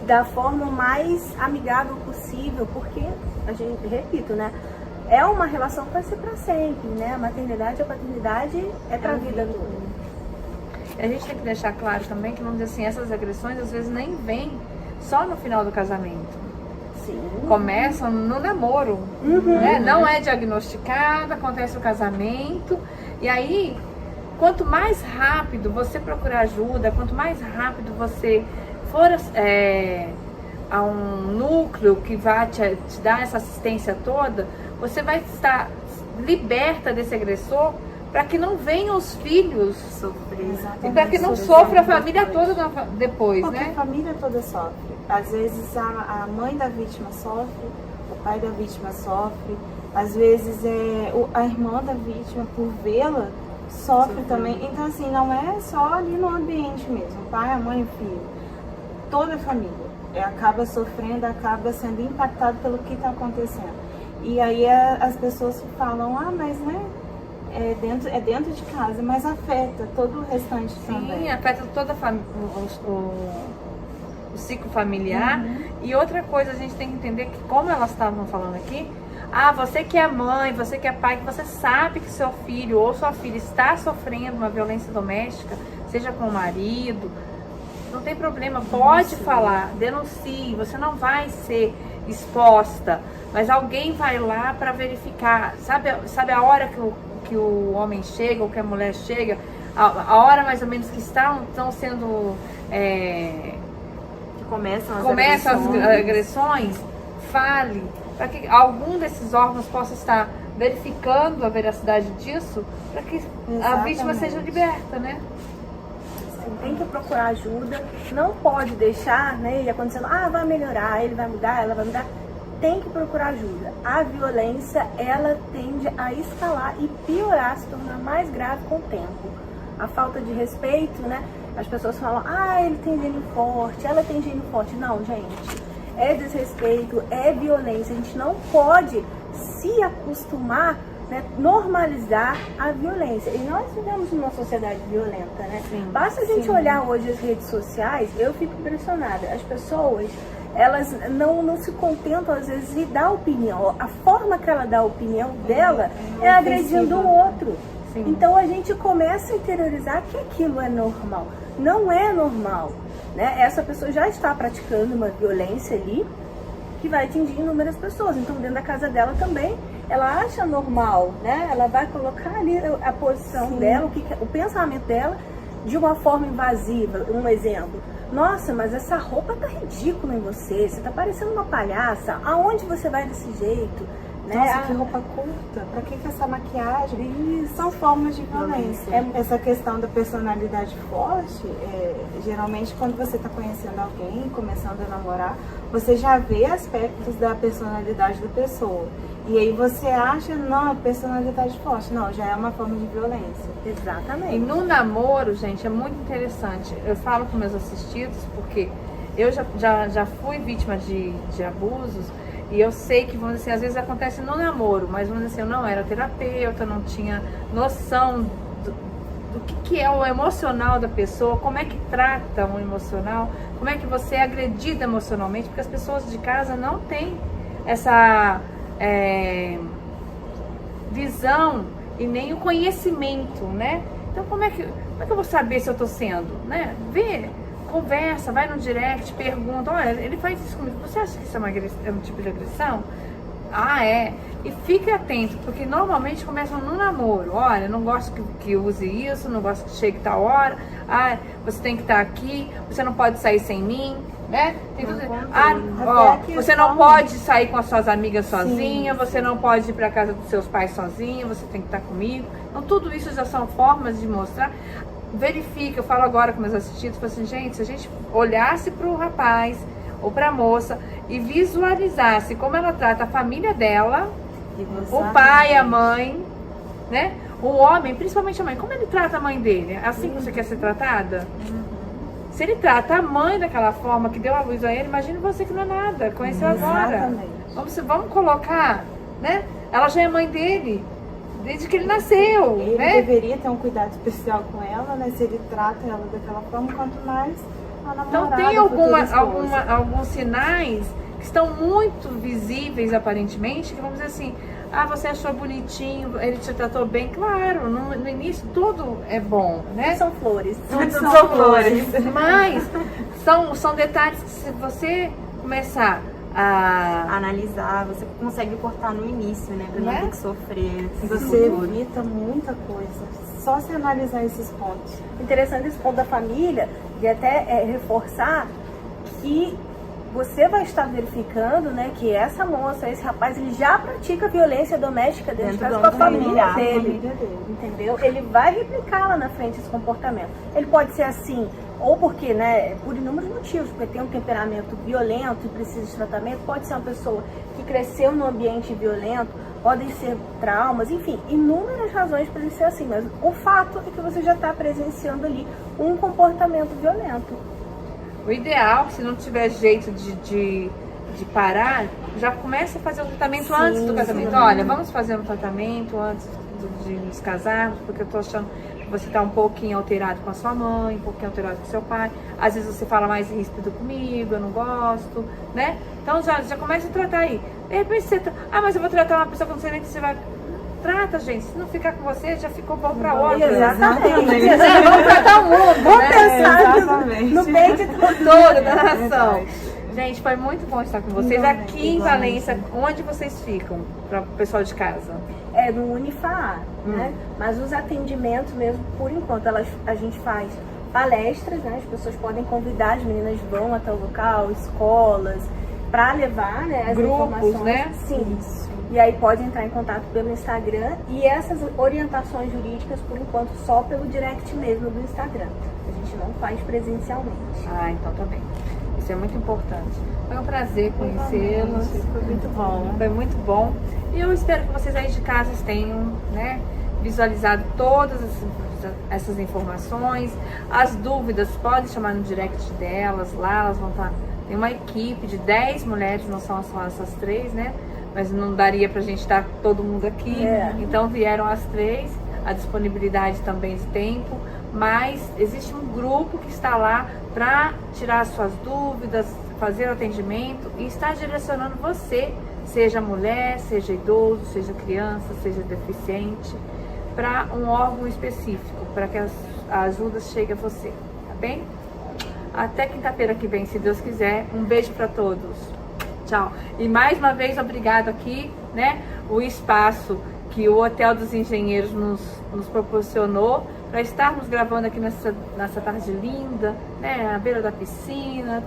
da forma mais amigável possível, porque, a gente, repito, né, é uma relação que vai ser para sempre, né? A maternidade e a paternidade é para a vida toda. A gente tem que deixar claro também que, vamos dizer assim, essas agressões às vezes nem vêm só no final do casamento. Sim. Começam no namoro, né? Não é diagnosticado, acontece o casamento, e aí, quanto mais rápido você procurar ajuda, quanto mais rápido você for a um núcleo que vai te dar essa assistência toda, você vai estar liberta desse agressor para que não venham os filhos sofrer, para que não sofra a família toda depois, porque né? a família toda sofre. Às vezes a mãe da vítima sofre, o pai da vítima sofre, às vezes a irmã da vítima, por vê-la, sofre também. Então, assim, não é só ali no ambiente mesmo, o pai, a mãe, o filho. Toda a família acaba sofrendo, acaba sendo impactado pelo que está acontecendo. E aí as pessoas falam, mas né, é dentro de casa, mas afeta todo o restante também. Sim, afeta toda o ciclo familiar. E outra coisa, a gente tem que entender que, como elas estavam falando aqui, você que é mãe, você que é pai, que você sabe que seu filho ou sua filha está sofrendo uma violência doméstica, seja com o marido, não tem problema, pode falar, denuncie, você não vai ser exposta, mas alguém vai lá para verificar. Sabe a hora que o homem chega ou que a mulher chega, a hora mais ou menos que estão sendo Que começam as agressões, fale, para que algum desses órgãos possa estar verificando a veracidade disso, para que a vítima seja liberta, né? Tem que procurar ajuda, não pode deixar, né, ele acontecendo, vai melhorar, ele vai mudar, ela vai mudar. Tem que procurar ajuda. A violência, ela tende a escalar e piorar, se tornar mais grave com o tempo. A falta de respeito, né, as pessoas falam, ele tem gênio forte, ela tem gênio forte. Não, gente, é desrespeito, é violência. A gente não pode se acostumar, né, normalizar a violência. E nós vivemos numa sociedade violenta, né? Sim, basta a gente olhar hoje as redes sociais, eu fico impressionada. As pessoas, elas não se contentam às vezes de dar opinião. A forma que ela dá a opinião dela é agredindo o outro. Sim. Então a gente começa a interiorizar que aquilo é normal. Não é normal, né? Essa pessoa já está praticando uma violência ali que vai atingir inúmeras pessoas. Então dentro da casa dela também, ela acha normal, né? Ela vai colocar ali a posição dela, o pensamento dela de uma forma invasiva. Um exemplo, nossa, mas essa roupa tá ridícula em você, você tá parecendo uma palhaça, aonde você vai desse jeito? Né? Nossa, que roupa curta, pra que essa maquiagem? São formas de violência. Essa questão da personalidade forte, geralmente quando você está conhecendo alguém, começando a namorar, você já vê aspectos da personalidade da pessoa. E aí você acha, não, personalidade forte. Não, já é uma forma de violência. Exatamente. E no namoro, gente, é muito interessante. Eu falo com meus assistidos, porque eu já fui vítima de abusos. E eu sei que, vamos dizer assim, às vezes acontece no namoro, mas vamos dizer assim, eu não era terapeuta, não tinha noção do que é o emocional da pessoa, como é que trata o emocional, como é que você é agredido emocionalmente, porque as pessoas de casa não têm essa visão e nem o conhecimento, né? Então como é que eu vou saber se eu tô sendo, né? Conversa, vai no direct, pergunta, olha, ele faz isso comigo, você acha que isso é um tipo de agressão? E fique atento, porque normalmente começam no namoro. Olha, não gosto que use isso, não gosto que chegue tal hora, você tem que estar aqui, você não pode sair sem mim, né? Tem tudo. Você não pode sair com as suas amigas sozinha, você não pode ir para casa dos seus pais sozinha, você tem que estar comigo. Então tudo isso já são formas de mostrar. Verifica, eu falo agora com meus assistidos, falo assim, gente, se a gente olhasse para o rapaz, ou para a moça e visualizasse como ela trata a família dela, o pai, a mãe, né? O homem, principalmente a mãe, como ele trata a mãe dele? Assim que você quer ser tratada? Se ele trata a mãe daquela forma que deu a luz a ele, imagine você que não é nada, conheceu agora. Vamos colocar, né? Ela já é mãe dele desde que ele nasceu, Ele né? deveria ter um cuidado especial com ela, né? Se ele trata ela daquela forma, quanto mais a namorada. Então tem futura alguns sinais que estão muito visíveis aparentemente, que vamos dizer assim, você achou bonitinho, ele te tratou bem, claro, no início tudo é bom, né? São flores. Tudo são flores. Mas são detalhes que se você começar a analisar, você consegue cortar no início, né? Pra não ter que sofrer. Você evita muita coisa. Só se analisar esses pontos. Interessante esse ponto da família, de até reforçar que você vai estar verificando, né, que essa moça, esse rapaz, ele já pratica violência doméstica dentro de casa com a família dele, entendeu? Ele vai replicar lá na frente esse comportamento. Ele pode ser assim, ou porque, né, por inúmeros motivos, porque tem um temperamento violento e precisa de tratamento, pode ser uma pessoa que cresceu num ambiente violento, podem ser traumas, enfim, inúmeras razões para ele ser assim, mas o fato é que você já está presenciando ali um comportamento violento. O ideal, se não tiver jeito de parar, já começa a fazer o tratamento antes do casamento. Olha, vamos fazer um tratamento antes de nos casarmos, porque eu tô achando que você tá um pouquinho alterado com a sua mãe, um pouquinho alterado com o seu pai. Às vezes você fala mais ríspido comigo, eu não gosto, né? Então já começa a tratar aí. De repente você mas eu vou tratar uma pessoa que eu não sei nem que você vai... Trata, gente. Se não ficar com você, já ficou bom pra outra. Exatamente. Vamos tratar o mundo, Vamos pensar exatamente. no bem de todo da nação. Gente, foi muito bom estar com vocês aqui em Valência. Onde vocês ficam, para o pessoal de casa? É no Unifaar, né? Mas os atendimentos mesmo, por enquanto, a gente faz palestras, né? As pessoas podem convidar, as meninas vão até o local, escolas, para levar, né, as grupos, informações. Né? Sim. E aí pode entrar em contato pelo Instagram e essas orientações jurídicas, por enquanto, só pelo direct mesmo do Instagram. A gente não faz presencialmente. Então tá bem. Isso é muito importante. Foi um prazer conhecê-los. Foi muito bom. Foi muito bom. E eu espero que vocês aí de casa tenham, né, visualizado todas essas informações. As dúvidas, podem chamar no direct delas, lá elas vão estar... Tem uma equipe de 10 mulheres, não são só essas 3, né? Mas não daria pra gente estar todo mundo aqui. Então vieram as 3, a disponibilidade também de tempo, mas existe um grupo que está lá para tirar suas dúvidas, fazer o atendimento e estar direcionando você, seja mulher, seja idoso, seja criança, seja deficiente, para um órgão específico, para que as ajudas cheguem a você, tá bem? Até quinta-feira que vem, se Deus quiser. Um beijo para todos. Tchau. E mais uma vez, obrigado aqui, né? O espaço que o Hotel dos Engenheiros nos proporcionou para estarmos gravando aqui nessa tarde linda, né? À beira da piscina,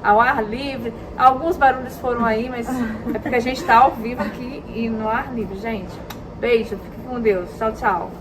ao ar livre. Alguns barulhos foram aí, mas é porque a gente está ao vivo aqui e no ar livre, gente. Beijo, fique com Deus. Tchau, tchau.